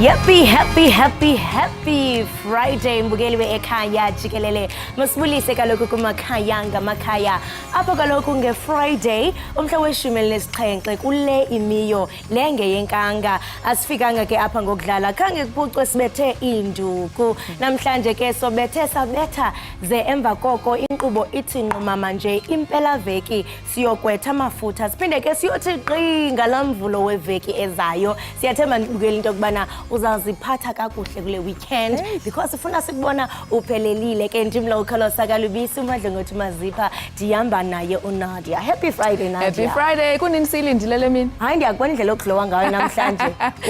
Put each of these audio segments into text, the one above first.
Happy Friday mbukeli we-Ekhaya Jikelele. Masibulise kaloku kumakhaya ngamakhaya. Apho kaloku nge-Friday umhla we-17 kule imiyo lenge yenkanga. Asifikanga ke apha ngokudlala khange kuphucwe sibethe induku. Namhlanje ke sobethe sabetha ze emva koko inkqubo ithi nqumama nje impela veki siyokwetha amafutha. Siphinde ke siyothi qi ngalamvulo weveki ezayo. Siyathemba mbukeli into kubana uzaziphatha kakuhle kule weekend because ufuna sikubona uphelelile ke ndimlo ukhalosa kalubisi umadle ngothi mazipha ndihamba naye uNadia. Happy Friday Nadia. Happy Friday. Kuningisile indilele mina. Hayi ndiyakubona indlela okudlowa ngayo namhlanje.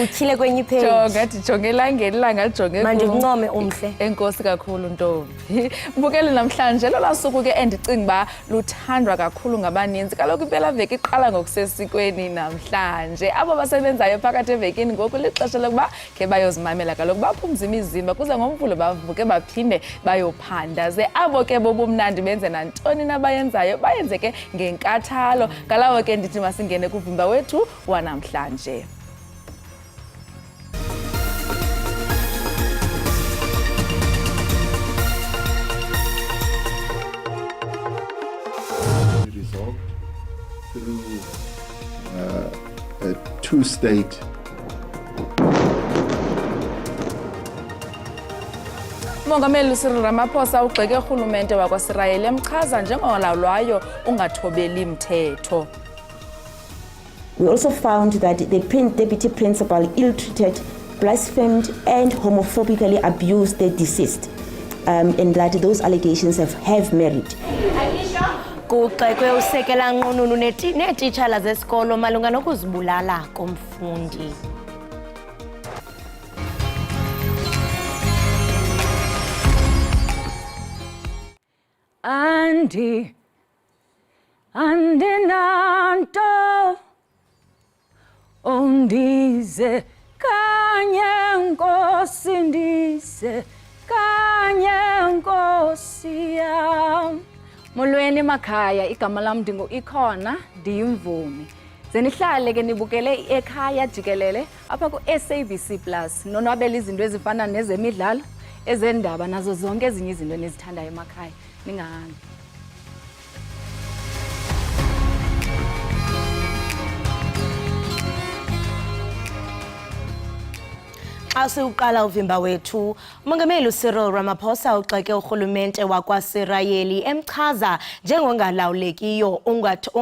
Utyhile kwenye page. Jonga ndijonge elangeni langajonge manje uncome umhle. Enkosi kakhulu ntombi. Mbukeli namhlanje lola suku ke endicinga ba luthandwa kakhulu ngabaninzi. Kaloku impela veki iqala ngokusesikweni namhlanje. Abo basebenzayo phakathi evekini ngoku lixesha lokuba ke bayozimamela kaloku baphumza imizimba kuze ngomvulo bavuke baphinde bayophanda ze abo ke bobumnandi benze nantoni nabayenzayo bayenze ke ngenkathalo. Ngalawo ke ndithi masingene kuvimba wethu wanamhlanje. Resolved through a two-state Mongameli Cyril Ramaphosa ugxeke urhulumente wakwaSirayeli emchaza njengolawulayo ungathobeli mthetho. We also found that the deputy principal ill-treated, blasphemed and homophobically abused the deceased, and that those allegations have merit. Kuxekwe usekela nqununu neetitshala zesikolo malunga nokuzibulala komfundi. Andinanto undize kanye nkosi ndize kanye nkosi yam. Molweni makhaya, igama lam ndingu Ikhona, ndiyimvumi. Ze nihlale ke nibukele iEkhaya Jikelele apha ku SABC Plus. Nonwabela izinto ezifana nezemidlalo, ezendaba nazo zonke ezinye izinto enizithandayo emakhaya. Ningahambi. Asiuqala uvimba wethu, umongameli Cyril Ramaphosa ugxeke urhulumente wakwaSirayeli emchaza njengongalawulekiyo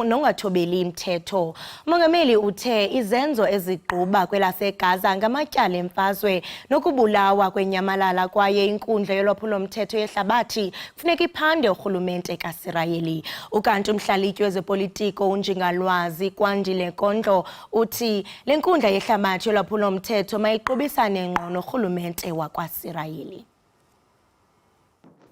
nongathobeli mthetho. Umongameli uthe izenzo ezigquba kwelaseGaza ngamatyala emfazwe nokubulawa kwenyamalala kwaye inkundla yolwaphulo-mthetho yehlabathi kufuneka iphande urhulumente kaSirayeli. Ukanti umhlalutyi wezepolitiko uNjingalwazi Kwandile Kondlo uthi le nkundla yehlabathi yolwaphulo-mthetho mayiqubisane ngqono urhulumente wakwaSirayeli.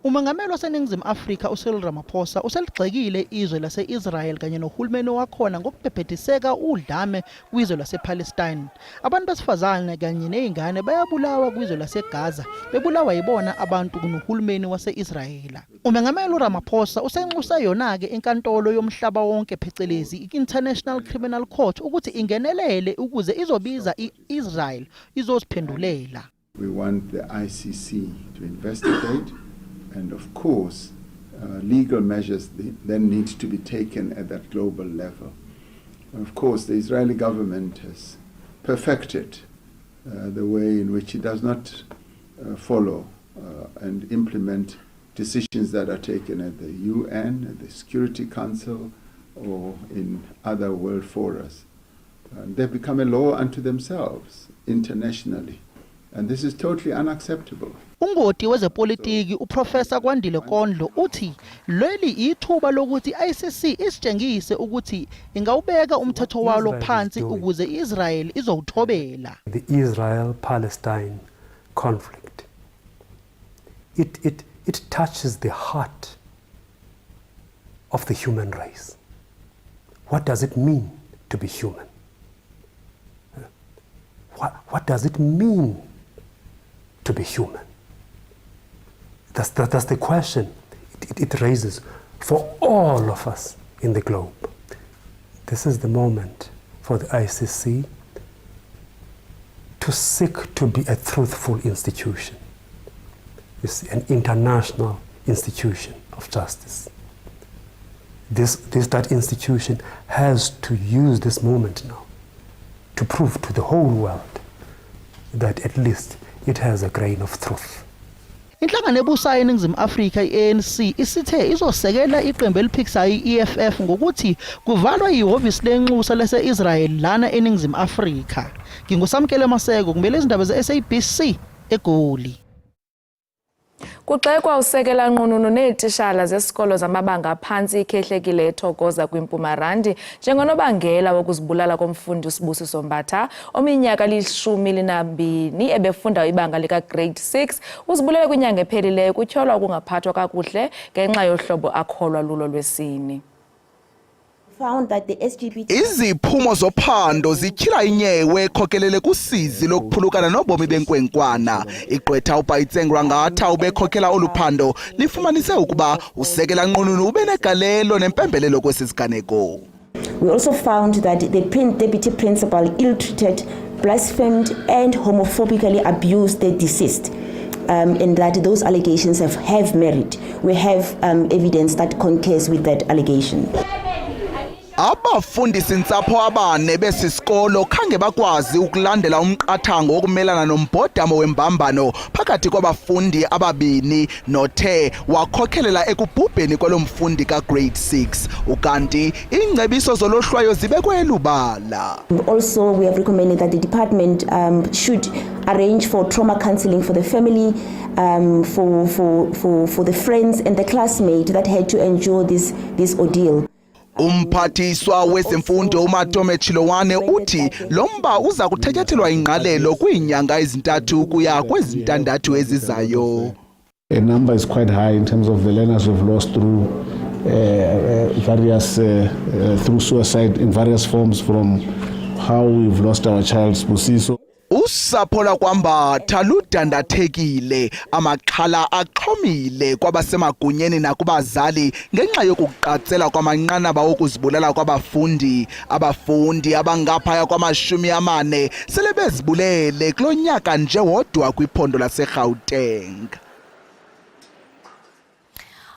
Umongameli waseNingizimu Afrika uCyril Ramaphosa useligxekile izwe lase-Israel kanye nohulumeni wakhona ngokubhebhetheseka udlame kwizwe lase-Palestine. Abantu besifazane kanye nezingane bayabulawa kwizwe laseGaza, bebulawa yibona abantu kunohulumeni wase-Israel. Umongameli uRamaphosa usenxusa yona-ke enkantolo yomhlaba wonke phecelezi i-International Criminal Court ukuthi ingenelele ukuze izobiza i-Israel izosiphendulela. We want the ICC to investigate. And of course, legal measures then need to be taken at that global level. And of course, the Israeli government has perfected the way in which it does not follow and implement decisions that are taken at the UN, at the Security Council, or in other world forums. They've become a law unto themselves internationally. And this is totally unacceptable. Ungoti wezepolitiki uProfessor Kwandile Kondlo uthi leli ithuba lokuthi ICC isitshengise ukuthi ingawubeka umthetho walo phansi ukuze Israel izowuthobela. The Israel-Palestine conflict. It touches the heart of the human race. What does it mean to be human? What does it mean to be human? That's the question it raises for all of us in the globe. This is the moment for the ICC to seek to be a truthful institution. It's an international institution of justice. That institution has to use this moment now to prove to the whole world that at least it has a grain of truth. Inhlangano ebusayo eNingizimu Afrika i-ANC isithe izosekela iqembu eliphikisayo i-EFF ngokuthi kuvalwa ihhovisi lenxusa lase-Israel lana eNingizimu Afrika. Ngingusamkele Maseko kumele izindaba ze-SABC eGoli. Kuxekwa usekela nqununu neetishala zesikolo zamabanga aphansi ikhehlekile ethokoza kwiMpumalanga njengonobangela wokuzibulala komfundi uSibusiso Mbatha ominyaka li-12 ebefunda ibanga lika grade 6 uzibulele kwinyanga ephelileyo kutyholwa ukungaphathwa kakuhle ngenxa yohlobo akholwa lulo lwesini. Found that the SGB iziphumo zophando zityhila inyewe ekhokelele kusizi lokuphulukana nobomi benkwenkwana. Igqwetha uBayitsengrwa ngatha ubekhokela oluphando lifumanise ukuba usekela nqununu ubenegalelo nempembelelo kwesisiganeko. We also found that the deputy principal ill-treated, blasphemed and homophobically abused the deceased. And that those allegations have merit. We have evidence that concurs with that allegation. Abafundisi ntsapho abane besisikolo khange bakwazi ukulandela umqathango wokumelana nombhodamo wembambano phakathi kwabafundi ababini nothe wakhokhelela ekubhubheni kwalomfundi ka grade 6 ukanti ingcebiso zolohlwayo zibekwe elubala. Also, we have recommended that the department should arrange for trauma counseling for the family, for the friends and the classmates that had to endure this ordeal. Umphathiswa wezemfundo uMatome Chilowane uthi lomba uza kuthethelwa ingqalelo kwiinyanga ezintathu kuya kwezintandathu ezizayo. A number is quite high in terms of the learners we've lost through through suicide in various forms, from how we've lost our child Sibusiso. Usapho lakwambatha ludandathekile, amaxhala axhomile kwabasemagunyeni nakubazali ngenxa yokuqatsela kwamanqanaba okuzibulala kwabafundi. Abafundi abangaphaya kwama-40 sele bezibulele kulo nyaka nje wodwa kwiphondo laseGauteng.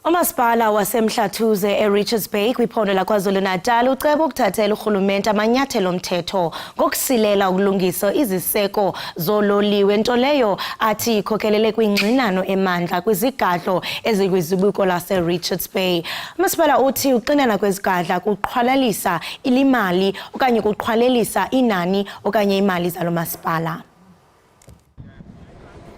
Umasipala waseMhlathuze eRichards Bay kwiphondo laKwaZulu-Natal uceba ukuthathela urhulumente amanyathelo omthetho ngokusilela ukulungisa iziseko zololiwe, nto leyo athi ikhokelele kwingxinano emandla kwizigadlo ezikwizibuko laseRichards Bay. Umasipala uthi uxinana kwezigadla kuqhwalalisa ilimali okanye kuqhwalelisa inani okanye imali zalo masipala.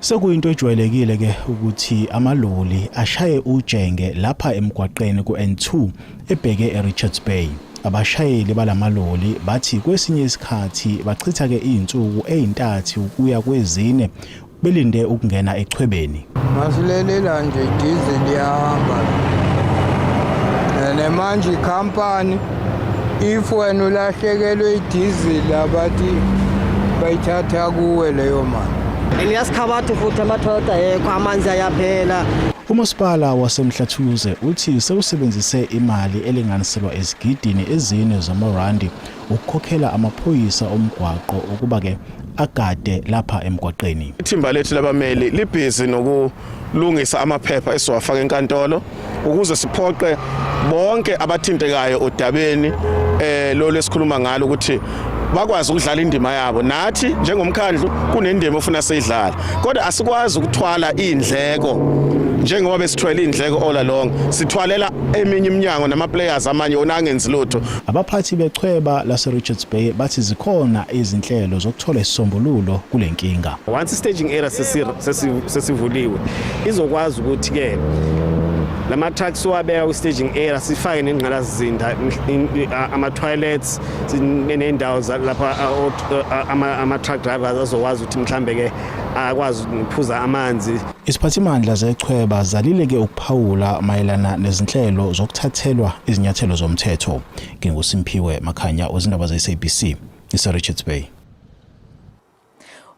Sekuyinto ejwayelekile ke ukuthi amaloli ashaye ujenge lapha emgwaqeni ku-N2 ebheke eRichards Bay. Abashayeli balamaloli bathi kwesinye isikhathi bachitha ke izinsuku ezintathu kuya kwezine belinde ukungena echwebeni. Masilelela nje diesel yahamba. Nemanje company if wena ulahlekelwe idiesel abathi bayithatha kuwe leyo mali. Eliyasikhawatha futhi amathoda yekho amanzi ayaphela. Umasipala waseMhlathuze uthi sewusebenzise imali elinganiselwa ezigidini ezine zamarandi ukukhokhela amaphoyisa omgwaqo ukuba ke agade lapha emgwaqeni. Ithimba lethu labameli libhizi nokulungisa amaphepha esiwafaka enkantolo ukuze siphoqe bonke abathintekayo odabeni lo lesikhuluma ngalo ukuthi bakwazi ukudlala indima yabo. Nathi njengomkhandlu kunendima ofuna siyidlala, kodwa asikwazi ukuthwala indleko njengoba besithwele indleko all along. Sithwalela eminye iminyango namaplayers amanye ona angenzi lutho. Abaphathi bechweba laseRichards Bay bathi zikhona izinhlelo zokuthola isisombululo kule nkinga. Once staging area sesivuliwe izokwazi ukuthi ke lama trucks wabeka ku staging area sifake nengqalazizinda ama toilets nendawo lapha ama truck drivers azokwazi ukuthi mhlambe ke akwazi ukuphuza amanzi. Isiphathimandla zechweba zalile ke ukuphawula mayelana nezinhlelo zokuthathelwa izinyathelo zomthetho. NginguSimphiwe Makhanya, izindaba ze-SABC, iseRichards Bay.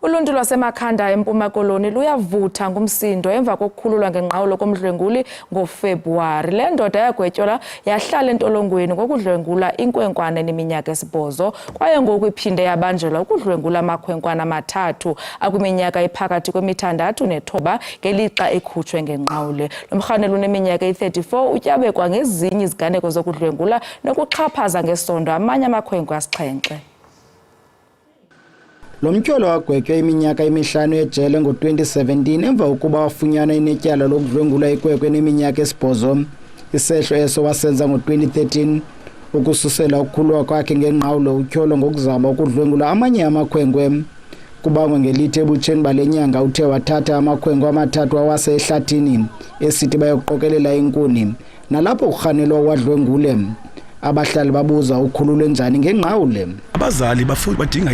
Uluntu lwasemakhanda eMpuma Koloni luyavutha ngumsindo emva kokukhululwa ngenqawulo komdlwenguli ngoFebruwari. Le ndoda yagwetyelwa yahlala entolongweni ngokudlwengula inkwenkwana eneminyaka 8 kwaye ngoku iphinde yabanjelwa ukudlwengula amakhwenkwana amathathu akwiminyaka ephakathi kwemithandathu nethoba ngelixa ekhutshwe ngenqawule. Lo mrhanelwa uneminyaka 34 utyabekwa ngezinye iziganeko zokudlwengula nokuxhaphaza ngesondo amanye amakhwenkwe asixhenxe. Lo mtyholo wagwetywa iminyaka emihlanu ejele ngo-2017 emva kokuba wafunyanwa inetyala lokudlwengula ikwekwe neminyaka 8. Isehlo eso wasenza ngo-2013 ukususela ukukhululwa kwakhe ngenqawulo utyholo ngokuzama ukudlwengula amanye amakhwenkwe. Kubangwa ngelithi ebutsheni bale nyanga uthe wathatha amakhwenkwe amathathu awase ehlathini esithi bayoqokelela inkuni, nalapho urhanelwa wadlwengule. Abahlali babuza ukhululwe njani ngenqawule. Abazali badinga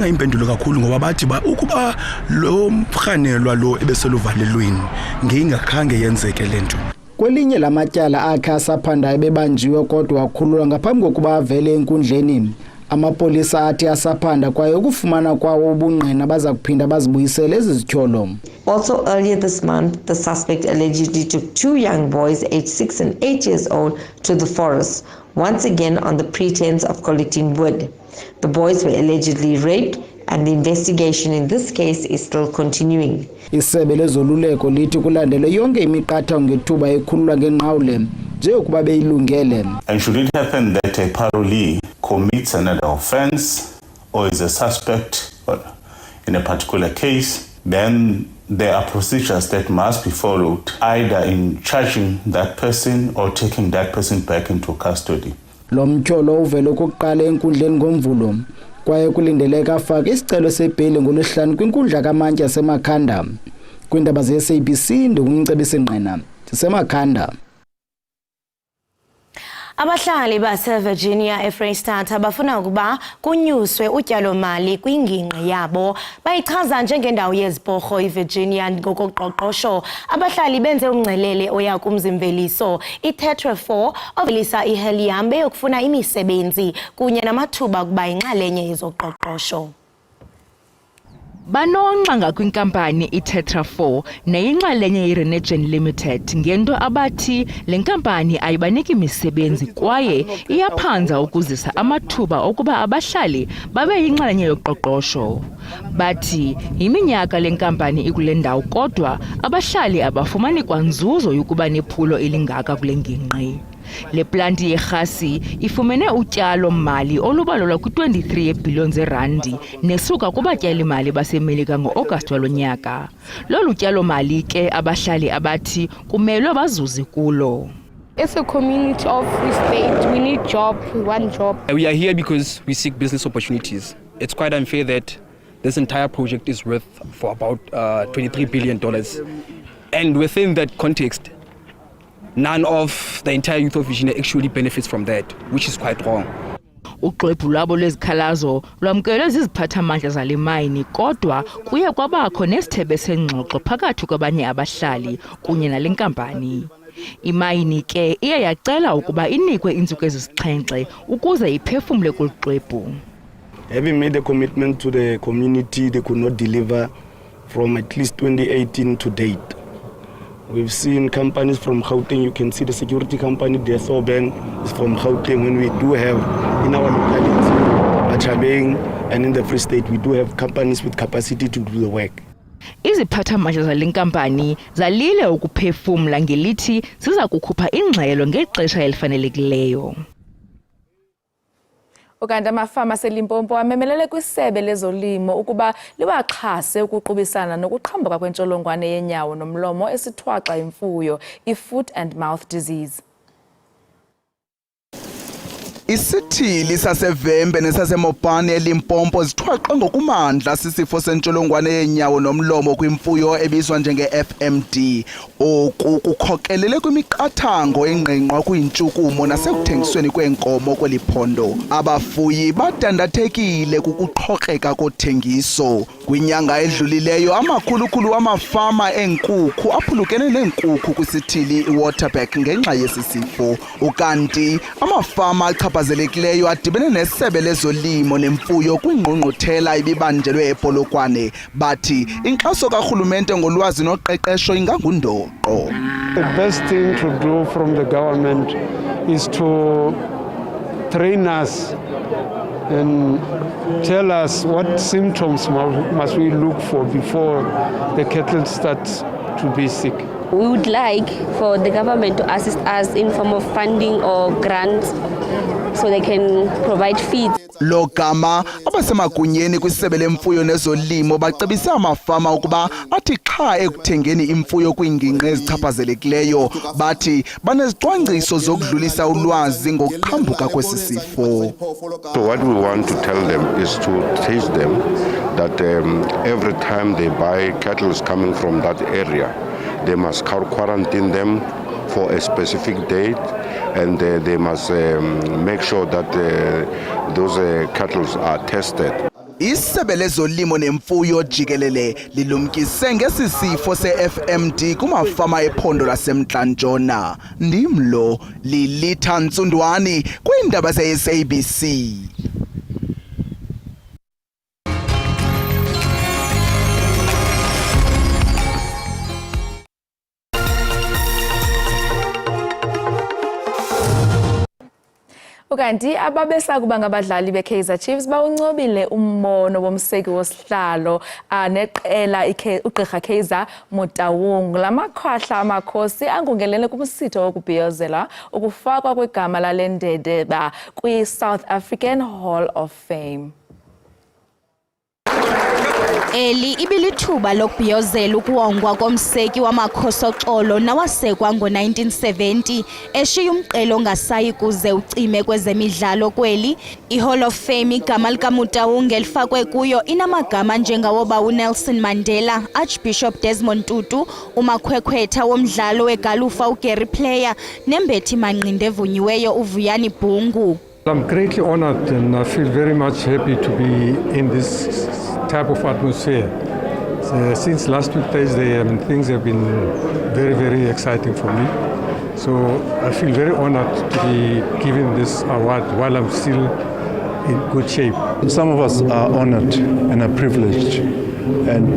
impendulo kakhulu ngoba bathi ukuba lo mrhanelwa lo ebeseluvalelweni ngeyingakhange yenzeke lento. Kwelinye lamatyala akhe asaphandayo ebebanjiwe kodwa wakhululwa ngaphambi kokuba avele enkundleni. Amapolisa athi asaphanda kwaye ukufumana kwawo ubungqina baza kuphinda bazibuyisele ezi zityholo. Also earlier this month, the suspect allegedly took 2 young boys aged 6 and 8 years old to the forest, once again on the pretense of collecting wood. The boys were allegedly raped and the investigation in this case is still continuing. Isebe lezoluleko lithi kulandele yonke imiqathango ngethuba ekhululwa ngenqawule nje ukuba beyilungele. And should it happen that a parolee commits another offense or is a suspect in a particular case, then there are procedures that must be followed, either in charging that person or taking that person back into custody. Lo mtyholo uvele okokuqala enkundleni ngoMvulo kwaye kulindeleka afake isicelo sebheli ngolwesihlanu kwinkundla kamantyi yasemakhanda. Kwiindaba ze-SABC ndingumcebisi Ngqina sisemakhanda. Abahlali base-Virginia eFreystata bafuna ukuba kunyuswe utyalo-mali kwingingqi yabo. Bayichaza njengendawo yeziporho iVirginia ngokoqoqosho. Abahlali benze umngcelele oya kumzi-mveliso i-Tetra4 ovelisa ihelium beyokufuna imisebenzi kunye namathuba ukuba yinxalenye yezoqoqosho. Banonxanga kwinkampani iTetra4 neyinxalenye yeRenergen Limited ngento abathi le nkampani ayibaniki imisebenzi kwaye iyaphanza ukuzisa amathuba okuba abahlali babe yinxalenye yoqoqosho. Bathi iminyaka le nkampani ikule ndawo kodwa abahlali abafumani kwanzuzo yokuba nephulo elingaka kule ngingqi. Le planti yerhasi ifumene utyalo-mali olubalelwa kwi-23 yeebhiliyoni zeerandi nesuka kubatyali-mali baseMelika ngo-Agasti walo nyaka. Lolu tyalo-mali ke abahlali abathi kumelwe bazuze kulo. It's a community of Free State. We need job. We want job. We are here because we seek business opportunities. It's quite unfair that this entire project is worth for about $23 billion. And within that context, none of the entire youth of Virginia actually benefits from that, which is quite wrong. Uxwebhu lwabo lwezikhalazo lwamkelwe ziziphathamandla zale mayini kodwa kuye kwabakho nesithebe sengxoxo phakathi kwabanye abahlali kunye nale nkampani. Imayini ke iye yacela ukuba inikwe iintsuku ezisixhenxe ukuze iphefumle kolu xwebhu. Having made a commitment to the community, they could not deliver from at least 2018 to date. We've seen companies from Gauteng. You can see the security company, the Soben, is from Gauteng. When we do have in our locality, Achabeng, and in the Free State, we do have companies with capacity to do the work. Iziphathamandla zale nkampani zalile ukuphefumla ngelithi ziza kukhupha ingxelo ngexesha elifanelekileyo. Ukanti amafama aseLimpopo amemelele kwisebe lezolimo ukuba liwaxhase ukuqubisana nokuqhambuka kwentsholongwane yenyawo nomlomo esithwaxa imfuyo, i-foot and mouth disease. Isithili sasevembe nesasemopane eLimpopo zithwaxwe ngokumandla sisifo sentsholongwane yenyawo nomlomo kwimfuyo ebizwa njenge-FMD. Oku kukhokelele kwimiqathango engqengqwa kwiintshukumo nasekuthengisweni kweenkomo kweli phondo. Abafuyi badandathekile kukuxhokreka kothengiso. Kwinyanga edlulileyo amakhulukhulu amafama eenkukhu aphulukene neenkukhu kwisithili iWaterberg ngenxa yesi sifo. Ukanti amafama ezichaphazelekileyo adibene nesebe lezolimo nemfuyo kwingqungquthela ibibanjelwe ePolokwane bathi inkxaso karhulumente ngolwazi noqeqesho ingangundoqo. The best thing to do from the government is to train us and tell us what symptoms must we look for before the cattle start to be sick. We would like for the government to assist us in form of funding or grants so they can provide feed. Lo gama abasemagunyeni kwisebe lemfuyo nezolimo bacebisa amafama ukuba athi xa ekuthengeni imfuyo kwiingingqi ezichaphazelekileyo bathi banezicwangciso zokudlulisa ulwazi ngokuqhambuka kwesi sifo. So what we want to tell them is to teach them that every time they buy cattle coming from that area, they must quarantine them for a specific date, and they must make sure that those cattle are tested. Isebe lezolimo nemfuyo Jikelele lilumkise ngesi sifo se-FMD kumafama ephondo laseMntla-Ntshona. Ndimlo Lilitha Ntsundwani kwiindaba ze-SABC. Ukanti ababesakuba ngabadlali beKaizer Chiefs bawuncobile ummono bomseki wosihlalo neqela uGqirha Kaizer Motaung. Lamakhwahla amakhosi angungelele kumsitho wokubhiyozela ukufakwa kwegama lale ndedeba kwi-South African Hall of Fame. Eli ibilithuba lokubhiyozela ukuwongwa komseki wamakhosi oxolo nawasekwa ngo-1970 eshiya umqelo ongasayi kuze ucime kwezemidlalo kweli. I-Hall of Fame igama likaMotaung elifakwe kuyo inamagama njengawoba uNelson Mandela, Archbishop Desmond Tutu, umakhwekhwetha womdlalo wegalufa uGary Player nembethi manqindi evunyiweyo uVuyani Bhungu. I'm greatly honored and I feel very much happy to be in this type of atmosphere. Since last week Thursday, things have been very, very exciting for me. So I feel very honored to be given this award while I'm still in good shape. Some of us are honored and are privileged, and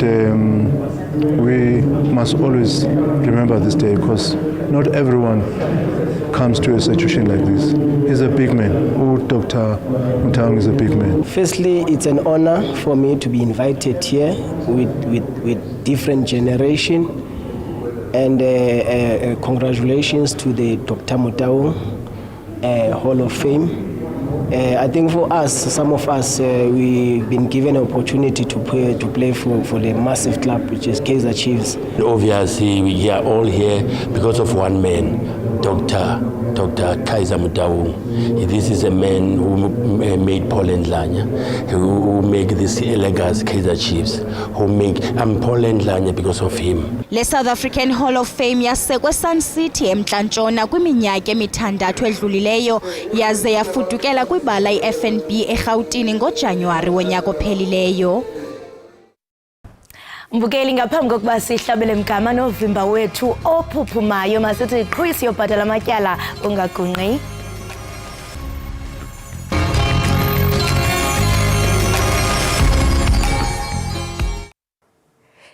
we must always remember this day because not everyone comes to a situation like this. He's a big man. Oh, Dr. Motaung is a big man. Firstly, it's an honor for me to be invited here with different generation, and congratulations to the Dr. Motaung Hall of Fame. I think for us, some of us, we've been given an opportunity to play for the massive club, which is Kaizer Chiefs. Obviously, we are all here because of one man, Dr. Kaizer Motaung. This is a man who made Paul Ndlanya, who made this legacy Kaizer Chiefs, who make Paul Ndlanya because of him. Le South African Hall of Fame yasekwe Sun City eMntla-Ntshona kwiminyaka emithandathu edlulileyo yaze yafudukela kwibala iFNB eGauteng ngoJanuwari wonyaka ophelileyo. Mbukeli, ngaphambi kokuba sihlabele mgama novimba wethu ophuphumayo masithi qhwisi yobhatala amatyala ungagungqi.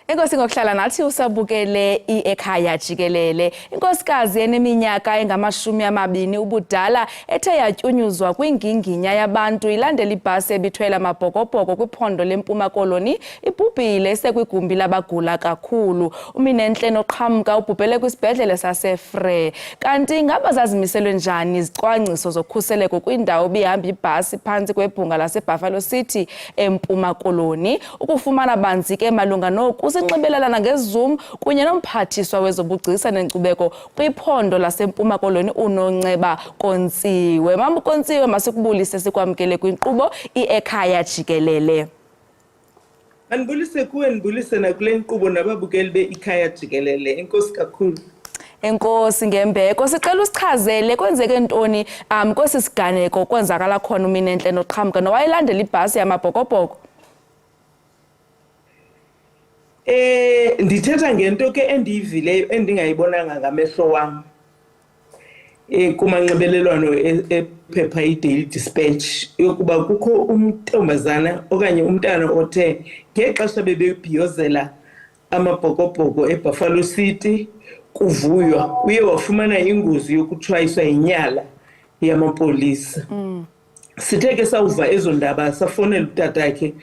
Inkosi ngokuhlala nathi usabukele Ekhaya Jikelele. Inkosikazi eneminyaka engama-20 ubudala ethe yatyunyuzwa kwinginginya yabantu ilandela ibhasi ebithwele amabhokobhoko kwiphondo leMpuma Koloni ibhubhile esekwigumbi labagula kakhulu. Uminentle noqhamka ubhubhele kwisibhedlele saseFree. Kanti ingaba zazimiselwe njani izicwangciso zokhuseleko kwindawo ebihamba ibhasi phantsi kwebhunga laseBuffalo City eMpuma Koloni? Ukufumana banzi ke malunga noku sinxibelelana ngeZoom kunye nomphathiswa wezobugcisa nenkcubeko kwiphondo laseMpuma Koloni uNonceba Kontsiwe. Mama Kontsiwe, masikubulise sikwamkele kwinkqubo Ekhaya Jikelele. Andibulise kuwe, ndibulise nakule nkqubo nababukeli beEkhaya Jikelele. Enkosi kakhulu. Enkosi ngembeko. Sicela usichazele kwenzeke ntoni kwesi siganeko kwenzakala khona uminentle noqhamka nowayilandela ibhasi yamabhokobhoko? Ndithetha ngento ke endiyivileyo endingayibonanga ngamehlo wam. kumajelo ephepha iDaily Dispatch yokuba kukho umntombazana okanye umntana othe ngexesha bebebhiyozela amabhokobhoko eBuffalo City kuvuywa uye wafumana ingozi yokutshayiswa yinyala yamapolisa. Sithe ke sawuva ezo ndaba safonela utatakhe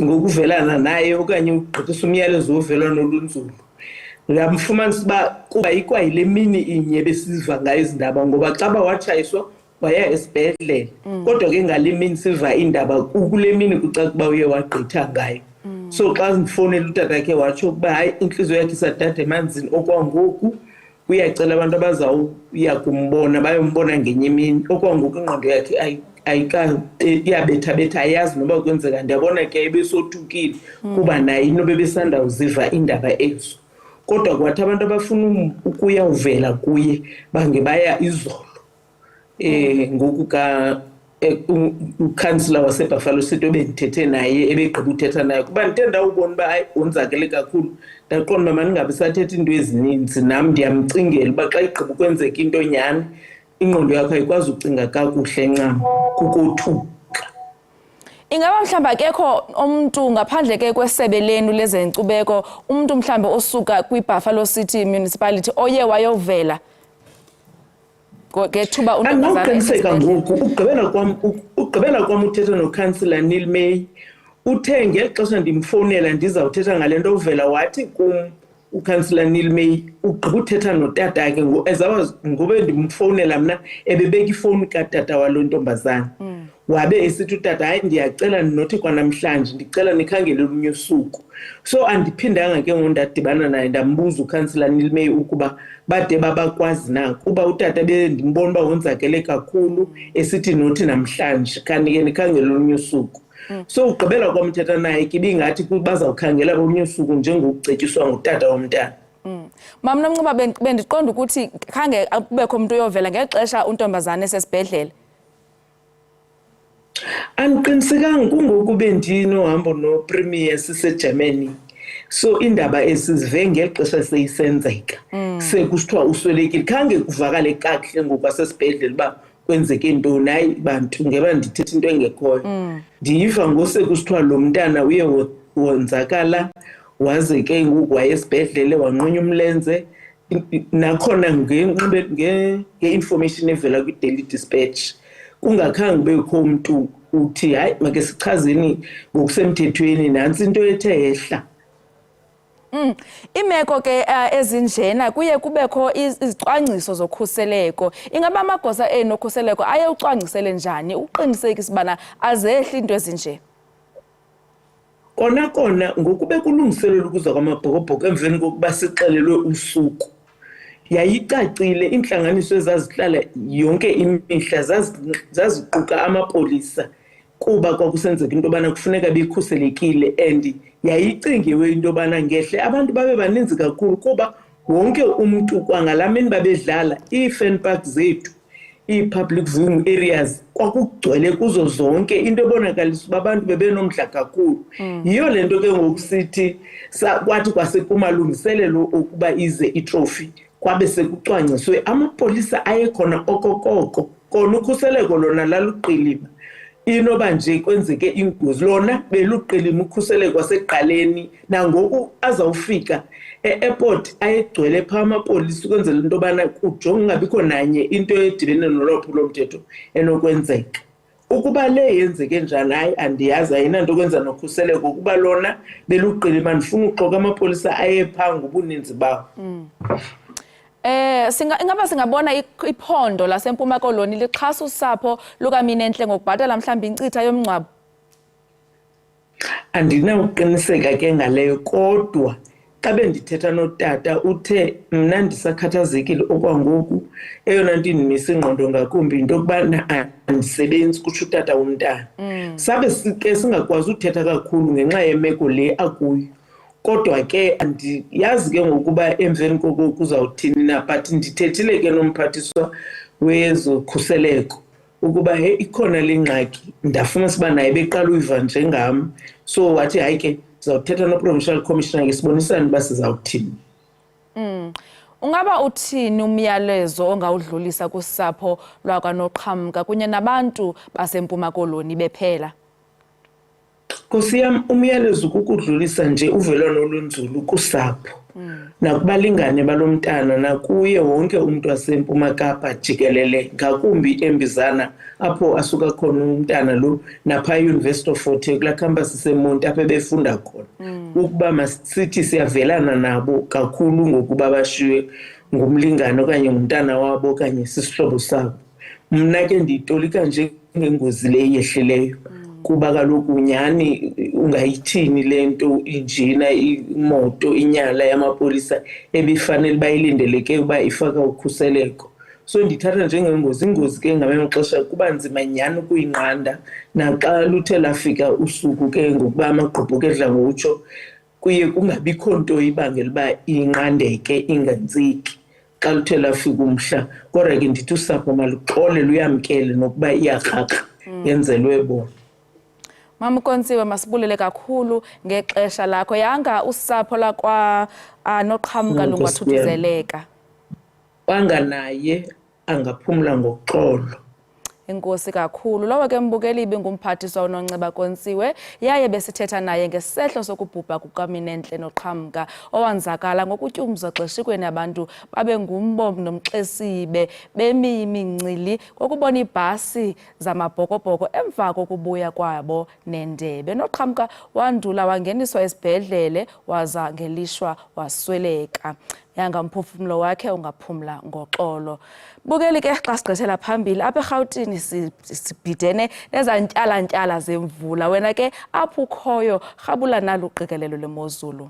ngokuvelana naye okanye ugqithisa umyalezo wovelwano olunzulu. Ngamfumanisa uba kuba ikwayile mini inye besiva ngayo izindaba ngoba xa watshayiswa waya esibhedlele kodwa ke ngale mini siva indaba kule mini kucaca uba uye wagqitha ngayo. So xa ndifonela utatakhe watsho ukuba hayi inhliziyo yakhe isadada emanzini okwangoku uyacela abantu abazawuya kumbona bayombona ngenye imini. Okwangoku ingqondo yakhe iyabetha ayazi noba kwenzeka. Ndiyabona ke ebesothukile kuba naye inobe besanda uziva indaba ezo. Kodwa kwathi abantu abafuna ukuyawuvela kuye bangebaya izolo ngoku ukhansila waseBuffalo City ebendithethe naye ebegqiba uthetha naye kuba ndithe ndawubona uba hayi wonzakele kakhulu ndaqonda uba mandingabi sathetha into ezininzi. Nam ndiyamcingela uba xa igqiba ukwenzeka into nyhani ingqondo yakho ayikwazi ucinga kakuhle ncam kukothuka. Ingaba mhlawumbi akekho umuntu ngaphandle ke kwesebe lenu lezenkcubeko umuntu mhlawumbi osuka kwiBuffalo City Municipality oye wayovela ngethuba andinoqiniseka ngoku ugqibela kwam uthetha nokhansila Neil May uthe ngexesha ndimfowunela ndizawuthetha ngale nto uvela wathi kum ukhansila Neil May ugqiba uthetha notatakhe ngobe ndimfowunela mna ebebeka ifowuni katata waloo ntombazana. Wabe esithi utata hayi ndiyacela nothi kwanamhlanje ndicela nikhangele olunye usuku. So andiphindanga ke ngondadibana naye ndambuza ukhansila Neil May ukuba bade babakwazi na kuba utata bendimbona uba wonzakele kakhulu esithi nothi namhlanje kanike nikhangele olunye usuku. So ugqibela kwamthetha naye ke ibingathi bazawukhangela olunye usuku njengokucetyiswa ngutata womntana. Mama Nomncuba bendiqonda ukuthi khange kubekho umuntu uyovela ngexesha untombazana esesibhedlele. Andiqinisekanga kungoku bendinohambo noPremier siseGermany. So indaba esizive ngexesha seyisenzeka. Sekusithiwa uswelekile khange kuvakale kakuhle ngokwasesibhedlele uba kwenzeke ntoni. Hayi bantu ngeba ndithetha into engekhoyo. Ndiyiva ngosekusithiwa lo mntana uye wonzakala waze ke ngoku waye esibhedlele wanqunya umlenze. Nakhona nge-information evela kwiDaily Dispatch kungakhange bekho umuntu uthi hayi make sichazeni ngokusemthethweni nantsi into ethe yehla. Imeko ke ezinjena kuye kubekho izicwangciso zokhuseleko. Ingaba amagosa enu okhuseleko aye ucwangcisele njani uqinisekisa bana azehli into ezinje? Kona ngokube kulungiselelwe ukuza kwamabhokobhoko emveni kokuba sixelelwe usuku yayicacile intlanganiso ezazihlala yonke imihla zaziquka amapolisa kuba kwakusenzeka into yobana kufuneka bekhuselekile and yayicingiwe into yobana ngehle abantu babe baninzi kakhulu kuba wonke umntu kwangalamini babedlala ii-fan park zethu ii-public viewing areas kwakugcwele kuzo zonke into ebonakalisa uba abantu bebenomdla kakhulu. Yiyo le nto ke ngokusithi kwathi kwasekumalungiselelo okuba ize itrophy kwabe sekucwangciswe amapolisa ayekhona okokoko kona ukhuseleko lona laluqilima. Inoba nje kwenzeke ingozi lona beluqilima ukhuseleko wasekuqaleni nangoku azawufika e-airport ayegcwele phaa amapolisa ukwenzela into yobana kujonge ungabikho nanye into edibene nolwaphulomthetho enokwenzeka. Ukuba le yenzeke njani hayi andiyazi ayinanto kwenza nokhuseleko kuba lona beluqilima ndifuna uxoka amapolisa ayephaa ngobuninzi bawo. Ingaba singabona iphondo laseMpuma Koloni lixhasa usapho lukaMinenhle ngokubhatala mhlawumbi inkcitha yomngcwabo? Andinawuqiniseka ke ngaleyo kodwa xa bendithetha notata uthe mna ndisakhathazekile okwangoku eyona nto indimisa ingqondo ngakumbi into yokubana andisebenzi kutsho utata womntana. Sabe ke singakwazi uthetha kakhulu ngenxa yemeko le akuyo. Kodwa ke andiyazi ke ngokuba emveni koko kuzawuthini na but ndithethile ke nomphathiswa wezokhuseleko ukuba ikhona le ngxaki ndafuna siba naye beqala uyiva njengam. So wathi hayi ke sizawuthetha no-provincial commissioner ke sibonisane uba sizawuthini. Ungaba uthini umyalezo ongawudlulisa kusapho lwakanoqhamka kunye nabantu baseMpuma Koloni bephela? Nkosi yam, umyalezo kukudlulisa nje uvelwano olunzulu kusapho nakubalingane balomntana nakuye wonke umuntu waseMpuma Kapa jikelele, ngakumbi eMbizana apho asuka khona umntana lo, napha University of Fort Hare kulaa campus seMonti apho befunda khona, ukuba masithi siyavelana nabo kakhulu ngokuba bashiywe ngumlingane okanye ngumntana wabo okanye sisihlobo sabo. Mna ke ndiyitolika njengengozi le yehlileyo, kuba kaloku nyhani ungayithini le nto injena imoto inyala yamapolisa ebifanele bayilindeleke uba ifaka ukhuseleko. So ndithatha njengengozi. Ingozi ke ngamanye amaxesha kuba nzima nyhani ukuyinqanda, naxa luthe lafika usuku ke ngokuba amagqobhoka edla ngokutsho kuye kungabikho nto ibangela uba inqandeke ingantsiki xa luthe lafika umhla. Kodwa ke ndithi usapho maluxole luyamkele nokuba iyakrakra yenzelwe bona. Mama Nkontsiwe, masibulele kakhulu ngexesha lakho. Yanga usapho noqhamka lungathuthuzeleka. Banganaye angaphumla ngoxolo. Inkosi kakhulu. Lowo ke mbukeli ibingumphathiswa uNonceba Nkontsiwe, yaye besithetha naye ngesehlo sokubhubha kukaMinenhle Noqhamka owanzakala ngokutyumzwa xeshikweni abantu babe ngumbombo nomxesibe bemiyimincili kokubona ibhasi zamabhokobhoko emva kokubuya kwabo nendebe. Noqhamka wandula wangeniswa esibhedlele waza ngelishwa wasweleka. Yanga umphefumlo wakhe ungaphumla ngoxolo. Bukeli ke xa sigqithela phambili apha eRhawutini sibhidene nezantyalantyala zemvula. Wena ke apho ukhoyo rhabula nalo uqikelelo lemozulu.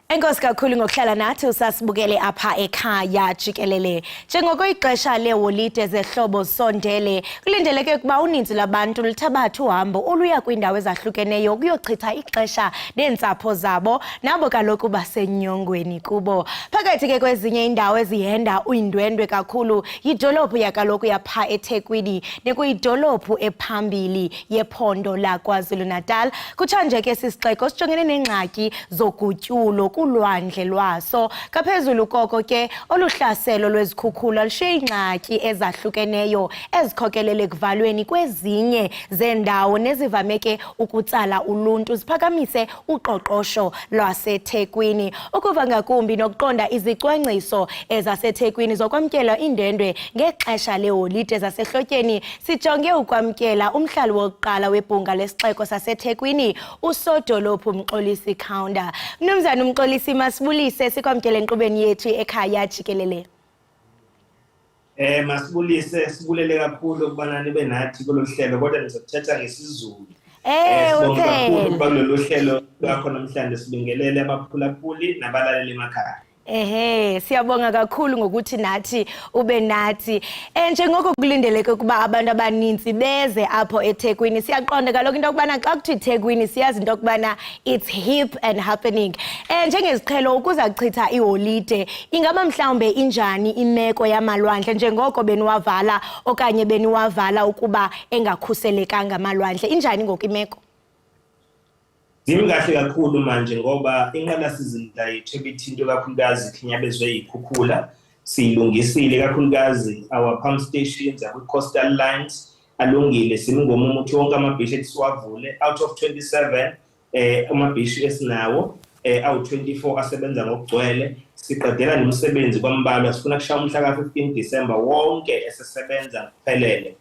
Enkosi kakhulu ngokuhlala nathi usasibukele apha ekhaya jikelele. Njengoko ixesha leeholide zehlobo sondele, kulindeleke ukuba uninzi lwabantu luthabatha uhambo oluya kwiindawo ezahlukeneyo ukuyochitha ixesha neentsapho zabo, nabo kaloku basenyongweni kubo. Phakathi ke kwezinye iindawo ezihenda uyindwendwe kakhulu yidolophu yakaloku yapha eThekwini nekuyidolophu ephambili yephondo laKwaZulu-Natal. Kutshanje ke sisixeko sijongene neengxaki zogutyulo kulwandle lwaso. Kaphezulu koko ke oluhlaselo lwezikhukhula lushiye ingxaki ezahlukeneyo ezikhokelele ekuvalweni kwezinye zendawo nezivame ke ukutsala uluntu ziphakamise uqoqosho lwaseThekwini. Ukuva ngakumbi nokuqonda izicwangciso ezaseThekwini zokwamkela iindwendwe ngexesha leeholide zasehlotyeni, sijonge ukwamkela umhlali wokuqala webhunga lesixeko saseThekwini, usodolophu Mxolisi Kaunda. Mnumzana Mxolisi, masibulise sikwamkele enkqubeni yethu ekhaya jikelele. Masibulise, sibulele kakhulu ukubana nibe nathi kulolu hlelo, kodwa ndizothetha ngesiZulu. Sibonga kakhulu ukuba kulolu hlelo lwakho namhlanje sibingelele abaphulaphuli nabalaleli emakhaya. Siyabonga kakhulu ngokuthi nathi ube nathi. Njengoko kulindeleke ukuba abantu abaninzi beze apho eThekwini, siyaqonda kaloku into yokubana xa kuthi eThekwini siyazi into yokubana it's hip and happening. Njengeziqhelo ukuza kuchitha iholide, ingaba mhlawumbe injani imeko yamalwandle njengoko beniwavala okanye beniwavala ukuba engakhuselekanga amalwandle? Injani ngoku imeko? Zimi kahle kakhulu manje ngoba inqalasizinda yethu ebithinto kakhulukazi ikhinyabezwe yikhukhula siyilungisile kakhulukazi our pump stations coastal lines alungile simngoma umuthi wonke amabhishi siwavule out of 27 amabhishi esinawo awu24 asebenza ngokugcwele siqedela nomsebenzi kwambalwa sifuna kushaya umhla ka15 December wonke esesebenza ngokuphelele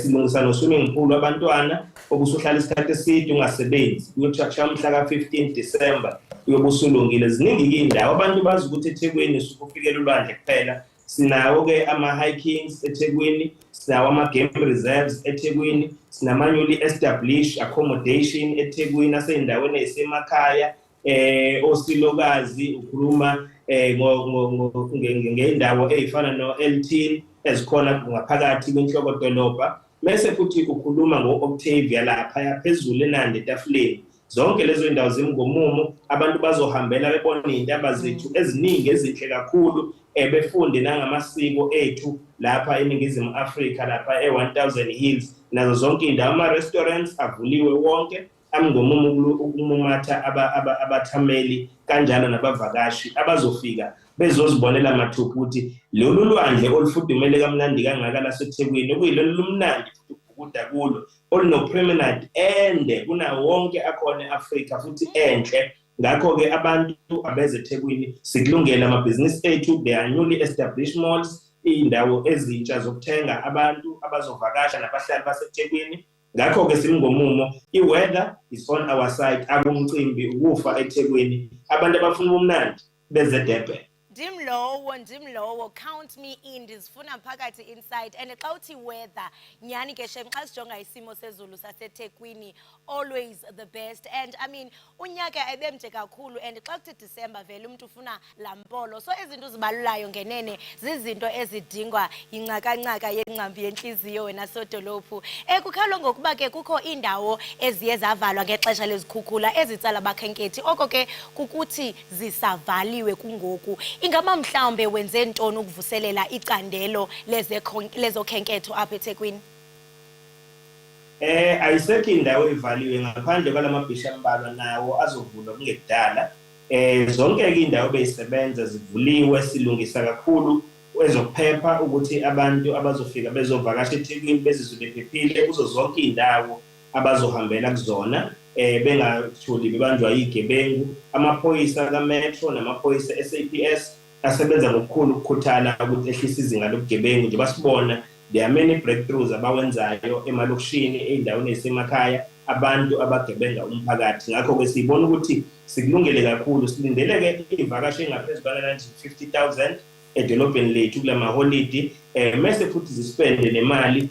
silungisa no-swimming pool abantwana obusuhlala isikhathi eside ungasebenzi kuyokushaya umhla ka15 December uyobusulungile ziningi indawo abantu bazi ukuthi eThekwini usukufikela ulwandle kuphela sinawo ke ama-hikings eThekwini sinawo ama-game reserves eThekwini sinamanyuli established accommodation eThekwini aseyindaweni ezisemakhaya osilokazi ukhuluma ngey'ndawo ey'fana no-Elton ezikhona ngaphakathi kwenhloko dolobha bese futhi ukhuluma ngo-Octavia lapha phezulu eNandi etafuleni zonke lezo indawo zimngomumo abantu bazohambela bebona iy'ndaba zethu eziningi ezinhle kakhulu befunde nangamasiko ethu lapha eNingizimu Afrika lapha e-1000 Hills nazo zonke indawo ama-restaurants avuliwe wonke amngomumo ukumumatha abathameli kanjalo nabavakashi abazofika bezozibonela mathupha ukuthi lolu lwandle olufudumele kamnandi kangaka laseThekwini okuyilolu lumnandi ukudda kulo oluno-promenade ende kunawo wonke akhona e-Afrika futhi enhle ngakho-ke abantu abeze eThekwini sikulungela amabhizinisi ethu they are newly established malls iy'ndawo ezintsha zokuthenga abantu abazovakasha nabahlali baseThekwini ngakho-ke simngomumo i-weather is on our side akumcimbi ukufa eThekwini abantu abafuna ubumnandi beze Durban. Ndimlowo count me in ndizifuna phakathi inside and xa uthi weather nyani ke shem xa sijonga isimo sezulu saseThekwini always the best and I mean unyaka ebemde kakhulu and xa kuthi December vele umuntu ufuna lampolo so izinto zibalulayo ngenene zizinto ezidingwa yincakancaka yencambi yenhliziyo wena sodolophu kukhalo ngokuba ke kukho indawo eziye zavalwa ngexesha lezikhukhula ezitsala abakhenkethi oko ke kukuthi zisavaliwe kungoku ingaba mhlawumbe wenze ntoni ukuvuselela icandelo lezokhenketho apha eThekwini? Ayisekho indawo evaliwe ngaphandle kwalamabhishi ambalwa nawo azovulwa kungekudala zonke-ke indawo beyisebenza zivuliwe silungisa kakhulu ezokuphepha ukuthi abantu abazofika bezovakasha eThekwini bezizwe bephephile kuzo zonke indawo abazohambela kuzona bengatholi bebanjwa yigebengu amaphoyisa kametro namaphoyisa SABC asebenza ngokukhulu ukukhuthala ukuthi ehlisa izinga lobugebengu nje basibona there are many breakthroughs abawenzayo emalokishini ey'ndaweni ezisemakhaya abantu abagebenga umphakathi ngakho-ke siyibona ukuthi sikulungele kakhulu silindeleke iy'vakashi ey'ngaphezu kwa-950,000 edolobheni lethu kula maholidi mese futhi zispende nemali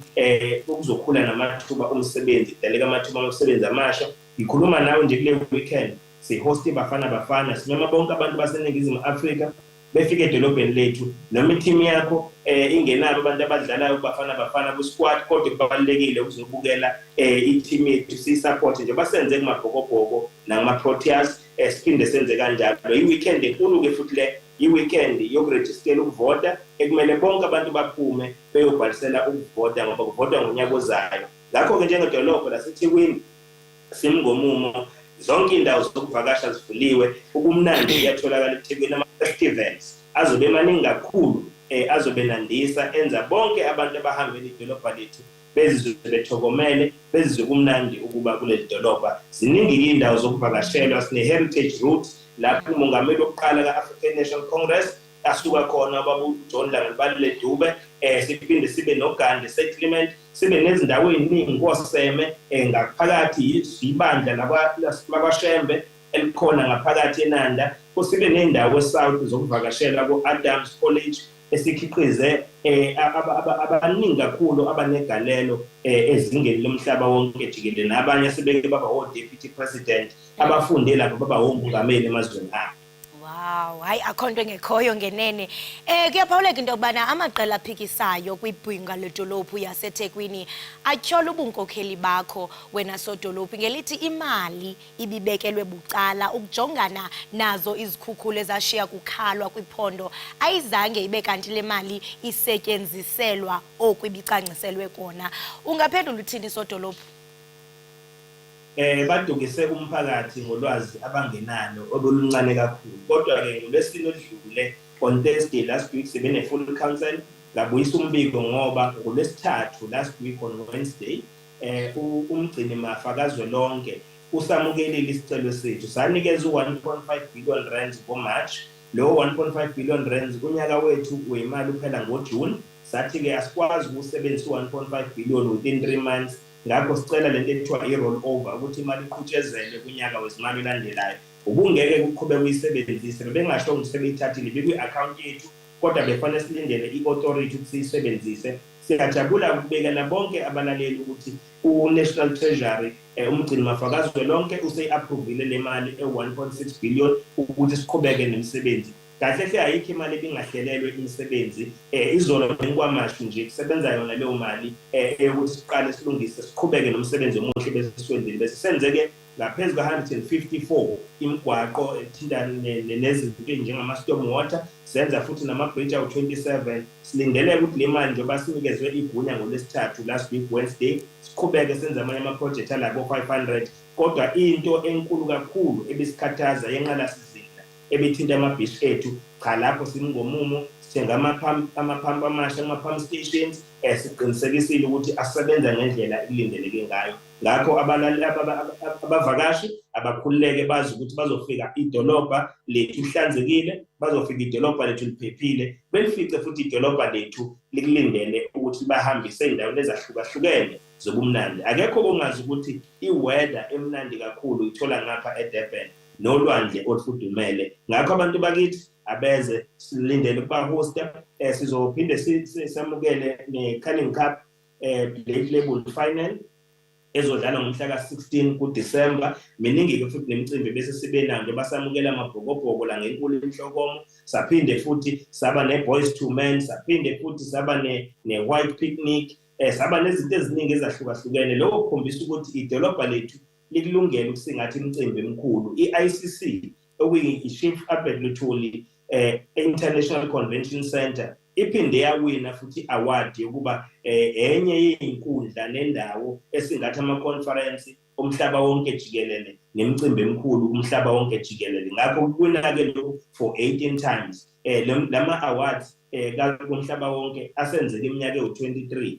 ukuzokhula namathuba omsebenzi kudaleka amathuba omsebenzi amasha ngikhuluma nawe nje kule weekend sihoste bafana simema bonke abantu baseNingizimu Afrika befike edolobheni lethu noma i-team yakho ingenabo abantu abadlalayo bafana ku-squad kodwa kubalulekile ukuzobukela i-team yethu siyisupport nje basenze kumabhokobhoko nangama-Proteas siphinde senze kanjalo i-weekend enkulu-ke futhi le i-weekend yokurejistela ukuvota ekumele bonke abantu baphume beyobhalisela ukuvota ngoba kuvotwa ngonyaka ozayo ngakho-ke njengedolobho laseThekwini simngomumo zonke indawo zokuvakasha zivuliwe ubumnandi kuyatholakala eThekwini ama-festivals azobe maningi kakhulu azobe nandisa enza bonke abantu abahambela idolobha lethu bezizwe bethokomele bezizwe kumnandi ukuba kuleli dolobha ziningi indawo zokuvakashelwa sine-heritage route lapho umongameli wokuqala ka-African National Congress asuka khona ubaba uJohn Langalibalule Dube siphinde sibe noGandhi settlement sibe nezindawo eziningi koseme ngaphakathi ibandla lakwashembe elikhona ngaphakathi eNanda kusibe nendawo eSouth zokuvakashela ku-Adams College esikhiqize abaningi kakhulu abanegalelo ezingeni lomhlaba wonke jikelele, nabanye sebeke baba o-deputy president, abafunde lapho baba omongameli emazweni abo. Wow, hayi akho nto engekhoyo ngenene. Kuyaphawuleka into yokubana amaqela aphikisayo kwibhinqa ledolophu yaseThekwini atyhola ubunkokheli bakho wena sodolophu ngelithi imali ibibekelwe bucala ukujongana nazo izikhukhula ezashiya kukhalwa kwiphondo ayizange ibe kanti le mali isetyenziselwa oku ibicangiselwe kona. Ungaphendula uthini sodolophu? Badukise umphakathi ngolwazi abangenalo obuluncane kakhulu, kodwa ke ngolwesine odlule on Thursday last week sibene full council ngabuyisa umbiko ngoba ngolwesithathu last week on Wednesday umgcini mafa kazwelonke usamukelile isicelo sethu sanikeza u1.5 billion rands ngoMarch. Lo 1.5 billion rands kunyaka wethu wemali uphela ngoJune, sathi ke asikwazi ukusebenzisa u1.5 billion within 3 months. Ngakho sicela lento ekuthiwa i-roll over ukuthi imali iqhutshezele kunyaka wezimali olandelayo. Ubungeke kuqhubeka uyisebenzise, bengasho ukuthi sebeyithathile bekwi-account yethu, kodwa befanele silindele i-authority ukuthi siyisebenzise. Siyajabula ukubekela bonke abalaleli ukuthi u-National Treasury umgcini mafa kazwelonke useyi-approvile le mali e-1.6 billion ukuthi siqhubeke nemisebenzi. Kahle hle ayikho imali ebingahlelelwe imisebenzi, izolo benkwamashi nje kusebenza yona leyo mali ukuthi siqale silungise siqhubeke nomsebenzi omuhle besiswendile. Besisenzeke ngaphezulu ka-154 imigwaqo ethinta nezinto njengama-storm water, senza futhi nama-bridge awu-27. Silindeleke ukuthi le mali njengoba sinikezwe igunya ngolwesithathu last week Wednesday, siqhubeke senza amanye ama-project alabo 500, kodwa into enkulu kakhulu ebisikhathaza yenqalasizinda ebithinta amabhishi ethu, cha lapho simngomumo sithenga amaphampu amasha ama-pump stations, siqinisekisile ukuthi asebenza ngendlela ekulindeleke ngayo. Ngakho abavakashi abakhululeke bazi ukuthi bazofika idolobha lethu lihlanzekile, bazofika idolobha lethu liphephile, belifice futhi idolobha lethu likulindele ukuthi bahambise ey'ndaweni ezahlukahlukene zobumnandi. Akekho bongazi ukuthi i-weather emnandi kakhulu ithola ngapha eDurban nolwandle olufudumele. Ngakho abantu bakithi abeze silindele ukubahosta, sizophinde samukele ne-Canning Cup Black Label Final ezodlala ngomhla ka-16 kuDisemba. Miningi-ke futhi nemicimbi bese sibe nayo njengoba samukela amabhokobhoko la ngenkulu inhlokomo, saphinde futhi saba ne-Boys to Men, saphinde futhi saba ne-White Picnic, saba nezinto eziningi ezahlukahlukene. Lokho kukhombisa ukuthi idolobha lethu likulungela ukusingatha imicimbi emikhulu. I-ICC okuyi-Chief Abed Luthuli International Convention Center iphinde yawina futhi award yokuba enye yey'nkundla nendawo esingatha ama-conference omhlaba wonke jikelele nemicimbi emikhulu umhlaba wonke jikelele. Ngakho kuwina-ke lokhu for 18 times. Lama awards kumhlaba wonke asenzeke iminyaka ewu-23.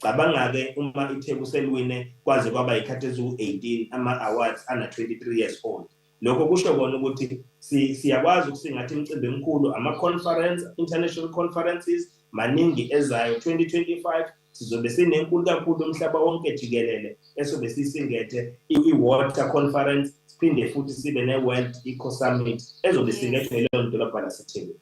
Cabanga-ke uma itheku seliwine kwaze kwaba yikhathi eziwu-18 ama-awards ana-23 years old. Lokho kusho kona ukuthi siyakwazi ukusingatha imicimbi emikhulu, ama-conference, international conferences maningi ezayo. 2025 sizobe sinenkulu kakhulu umhlaba wonke jikelele esobe sisingethe i-water conference, siphinde futhi sibe ne-World Eco Summit ezobe singethwe leyo dolobha laseThekwini.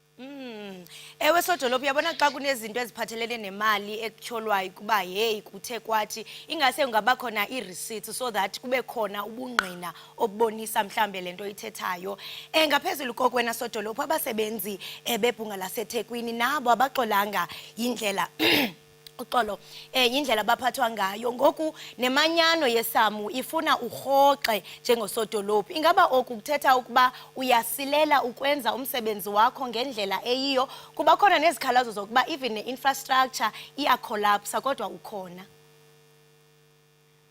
Ewe sodolophu yabona xa kunezinto eziphathelene nemali ekutyholwayo kuba hey kuthe kwathi ingase ungaba khona i-receipt so that kube khona ubungqina obubonisa mhlambe lento ithethayo. Ngaphezulu kokwena sodolophu abasebenzi bebhunga laseThekwini nabo abaxolanga indlela uxolo indlela abaphathwa ngayo ngoku nemanyano yesamu ifuna urhoxe njengosodolophu. Ingaba oku kuthetha ukuba uyasilela ukwenza umsebenzi wakho ngendlela eyiyo? Kuba khona nezikhalazo zokuba even ne-infrastructure iyakolapsa kodwa ukhona.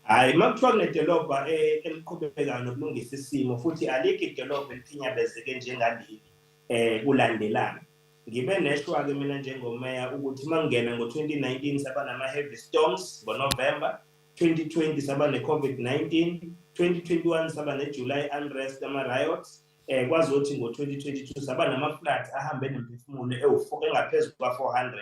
Hayi makuthiwa kunedolobha eliqhubekayo nokulungisa isimo futhi alikho idolobha eliphinyabezeke njengaleli kulandelana. Ngibe neshwa-ke mina njengomeya ukuthi mangena ngo-2019 saba nama-heavy storms ngoNovember, 2020 saba ne-COVID-19, 2021 saba ne-July unrest ama-riots, kwazi ukuthi ngo-2022 saba nama-floods ahambe nemphefumulo engaphezu kwa-400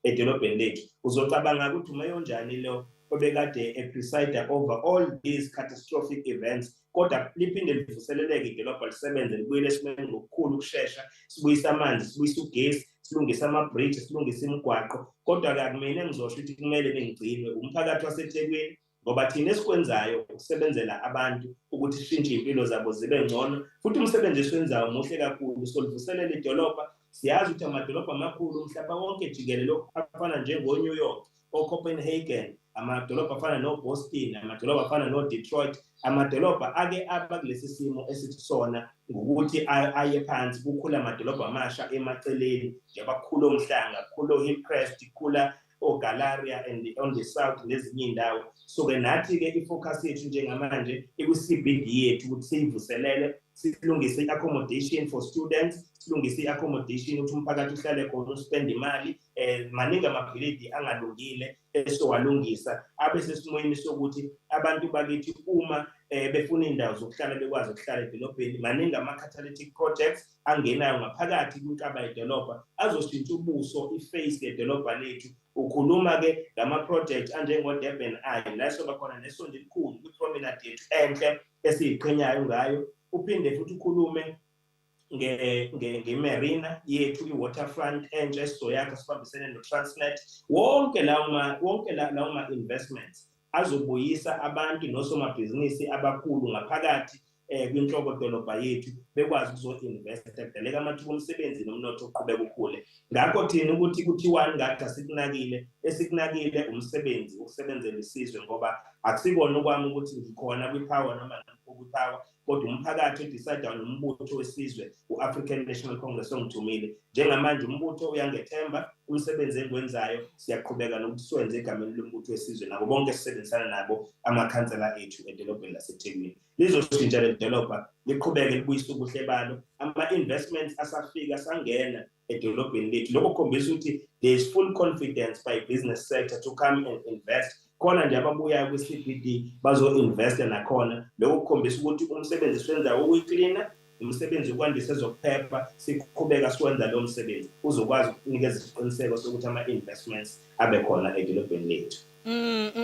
edolobheni lethu. Uzocabanga ukuthi umeyonjani lo obekade preside over all these catastrophic events, kodwa liphinde livuseleleke idolobha lisebenze libuyele esimeni ngokukhulu ukushesha, sibuyisa amanzi, sibuyisa ugesi, silungise ama-bridge, silungise imigwaqo. Kodwa-ke akumele ngizosho ukuthi kumele bengigcinwe umphakathi waseThekwini, ngoba thina esikwenzayo ukusebenzela abantu ukuthi sishintshe impilo zabo zibe ngcono. Futhi umsebenzi esiwenzayo muhle kakhulu, solivuselela idolobha. Siyazi ukuthi amadolobha amakhulu umhlaba wonke jikelele afana njengo-New York, o-Copenhagen, amadolobha afana no-Boston, amadolobha afana no-Detroit, amadolobha ake aba kulesi simo esithi sona ngokuthi aye phansi, kukhula amadolobha amasha emaceleni, njengoba kukhula oMhlanga, kukhula o-Hillcrest, kukhula o-Galeria and on the south nezinye indawo. So-ke nathi-ke i-focus yethu njengamanje ikwi-CBD yethu ukuthi siyivuselele, silungise i-accommodation for students, silungise i-accommodation ukuthi umphakathi uhlale khona uspende imali. Maningi amabhilidi angalungile esowalungisa abe sesimweni sokuthi abantu bakithi uma befuna indawo zokuhlala bekwazi ukuhlala edolobheni. Maningi ama-catalytic projects angenayo ngaphakathi kwinkaba yedolobha azoshintsha ubuso, iface yedolobha lethu. Ukhuluma-ke ngama-project anjengo-Durban Eye, la soba khona nesonto elikhulu kwi-promenade yethu enhle esiyiqhenyayo ngayo. Uphinde futhi ukhulume nge-marina yethu, i-waterfront entsha esizoyakha sibambisene no-Transnet. Wonke lawo ma-investments azobuyisa abantu nosomabhizinisi abakhulu ngaphakathi kwinhloko dolobha yethu bekwazi ukuzo-investa, kudaleka amathuba omsebenzi nomnotho uqhubeka ukhule. Ngakho thina ukuthi kuthiwani ngathi asikunakile, esikunakile umsebenzi, ukusebenzela isizwe, ngoba akusikona okwami ukuthi ngikhona kwi-power noma kwi-power, kodwa umphakathi odecide nombutho wesizwe, u-African National Congress ongithumile. Njengamanje umbutho uyangethemba, umsebenzi engwenzayo siyaqhubeka nokuthi siwenze egameni lombutho wesizwe nabo bonke sisebenzisana nabo amakhansela ethu edolobheni laseThekwini. Lizoshintsha le dolobha liqhubeke libuyise ubuhle balo, ama-investments asafika sangena edolobheni lethu. Lokho kukhombisa ukuthi there is full confidence by business sector to come and invest. Khona nje ababuyayo kwi-CBD bazo-investa nakhona. Lokho kukhombisa ukuthi umsebenzi siwenzayo ukuyiklina, umsebenzi ukwandisa ezokuphepha, siqhubeka siwenza lo msebenzi uzokwazi ukunikeza isiqiniseko sokuthi ama-investments abe khona edolobheni lethu.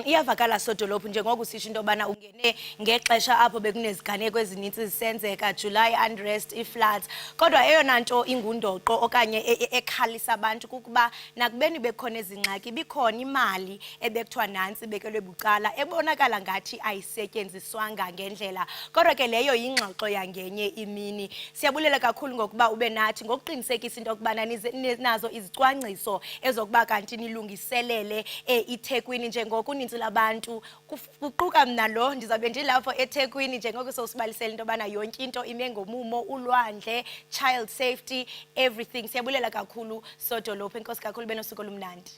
Iyavakala sodolophu njengoba usisho into yobana ungene ngexesha apho bekuneziganeko ezininzi zisenzeka, July unrest, i-floods, kodwa eyona nto ingundoqo okanye ekhalisa abantu kukuba nakubeni bekhona ezingxaki ibikhona imali ebekuthiwa nantsi bekelwe bucala ebonakala ngathi ayisetyenziswanga ngendlela, kodwa ke leyo yingxoxo yangenye imini. Siyabulela kakhulu ngokuba ube nathi ngokuqinisekisa into yokubana nazo izicwangciso ezokuba kanti nilungiselele iThekwini njengoko uninzi labantu kuquka mna lo ndizabe ndilapho eThekwini njengoko sosibalisela into yobana yonke into ime ngomumo, ulwandle, child safety, everything. Siyabulela kakhulu sodolophu, enkosi kakhulu benosuku olumnandi.